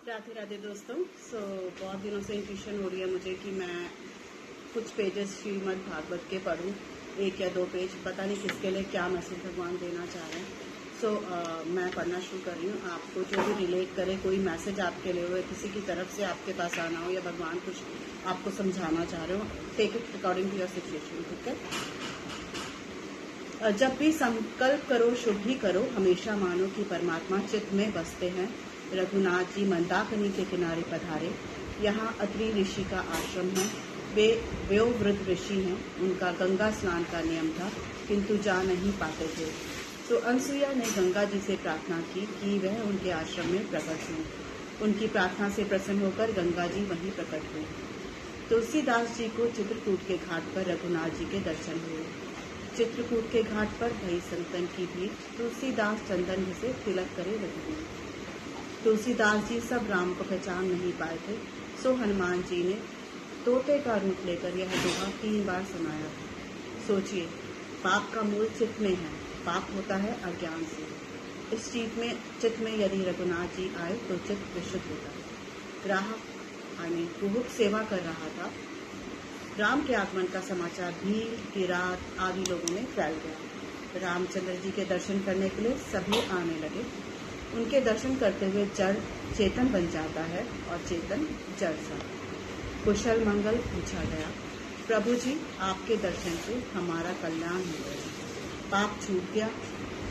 राधे राधे दोस्तों। बहुत दिनों से इंट्यूशन हो रही है मुझे कि मैं कुछ पेजेस श्रीमद् भागवत के पढूं, 1 या 2 पेज, पता नहीं किसके लिए क्या मैसेज भगवान देना चाह रहे हैं। मैं पढ़ना शुरू कर रही हूँ। आपको जो भी रिलेट करे, कोई मैसेज आपके लिए हो, किसी की तरफ से आपके पास आना हो या भगवान कुछ आपको समझाना चाह रहे हो, take it according to your situation. ठीक है। जब भी संकल्प करो शुभ ही करो, हमेशा मानो कि परमात्मा चित्त में बसते हैं। रघुनाथ जी मंदाकिनी के किनारे पधारे। यहाँ अत्रि ऋषि का आश्रम है। वे वयोवृद्ध ऋषि हैं। उनका गंगा स्नान का नियम था, किंतु जा नहीं पाते थे। तो अनसुईया ने गंगा जी से प्रार्थना की कि वह उनके आश्रम में प्रकट हों। उनकी प्रार्थना से प्रसन्न होकर गंगा जी वहीं प्रकट हुई। तुलसीदास जी को चित्रकूट के घाट पर रघुनाथ जी के दर्शन हुए। चित्रकूट के घाट पर भई संतन की भीड़, तुलसीदास चंदन से तिलक करे लगी। तुलसीदास जी सब राम को पहचान नहीं पाए थे, सो हनुमान जी ने तोते का रूप लेकर यह दोहा 3 बार सुनाया। सोचिए, पाप का मूल चित्त में है। पाप होता है अज्ञान से। इस चित्त में यदि रघुनाथ जी आए तो चित्त विशुद्ध होता है। ग्राहक यानी कुहुक सेवा कर रहा था। राम के आगमन का समाचार भील, किरात आदि लोगों में फैल गया। रामचंद्र जी के दर्शन करने के लिए सभी आने लगे। उनके दर्शन करते हुए जड़ चेतन बन जाता है और चेतन जड़ सा। कुशल मंगल पूछा गया। प्रभु जी, आपके दर्शन से हमारा कल्याण हो गया। पाप छूट गया,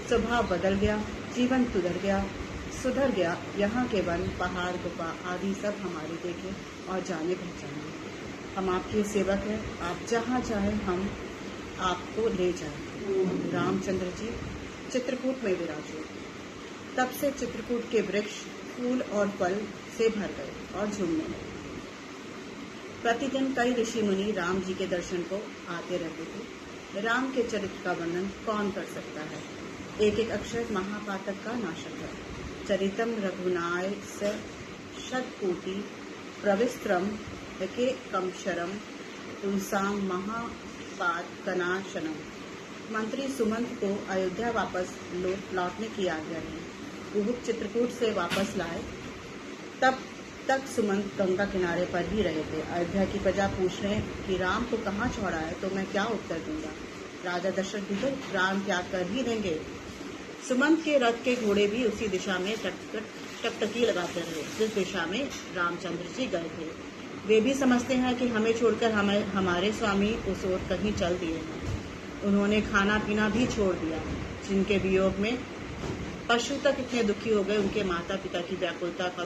स्वभाव बदल गया, जीवन सुधर गया। यहाँ के वन, पहाड़, गुफा आदि सब हमारे देखे और जाने पहचाने। हम आपके सेवक हैं। आप जहाँ चाहें हम आपको ले जाएं। रामचंद्र जी चित्रकूट में विराजे। तब से चित्रकूट के वृक्ष फूल और फल से भर गए और झूमने लगे। प्रतिदिन कई ऋषि मुनि राम जी के दर्शन को आते रहते थे। राम के चरित्र का वर्णन कौन कर सकता है। एक एक अक्षर महापातक का नाशक है। चरितम रघुनाय स शतकोटि प्रविस्त्रम के कमशरम तुलसाम महापात कनाशनम। मंत्री सुमंत को अयोध्या वापस लौटने की आज्ञा दी। कुहुक चित्रकूट से वापस लाए। तब तक सुमंत गंगा किनारे पर ही रहे थे। अयोध्या की प्रजा पूछ रहे कि राम को कहाँ छोड़ा है, तो मैं क्या उत्तर दूंगा। राजा दशरथ भी तो प्राण त्याग कर ही देंगे। सुमंत के रथ के घोड़े भी उसी दिशा में टकटकी लगाते रहे जिस दिशा में रामचंद्र जी गए थे। वे भी समझते हैं कि हमें छोड़कर हमारे स्वामी उस ओर कहीं चल दिए हैं। उन्होंने खाना पीना भी छोड़ दिया। जिनके वियोग में पशु तक इतने दुखी हो गए, उनके माता पिता की व्याकुलता का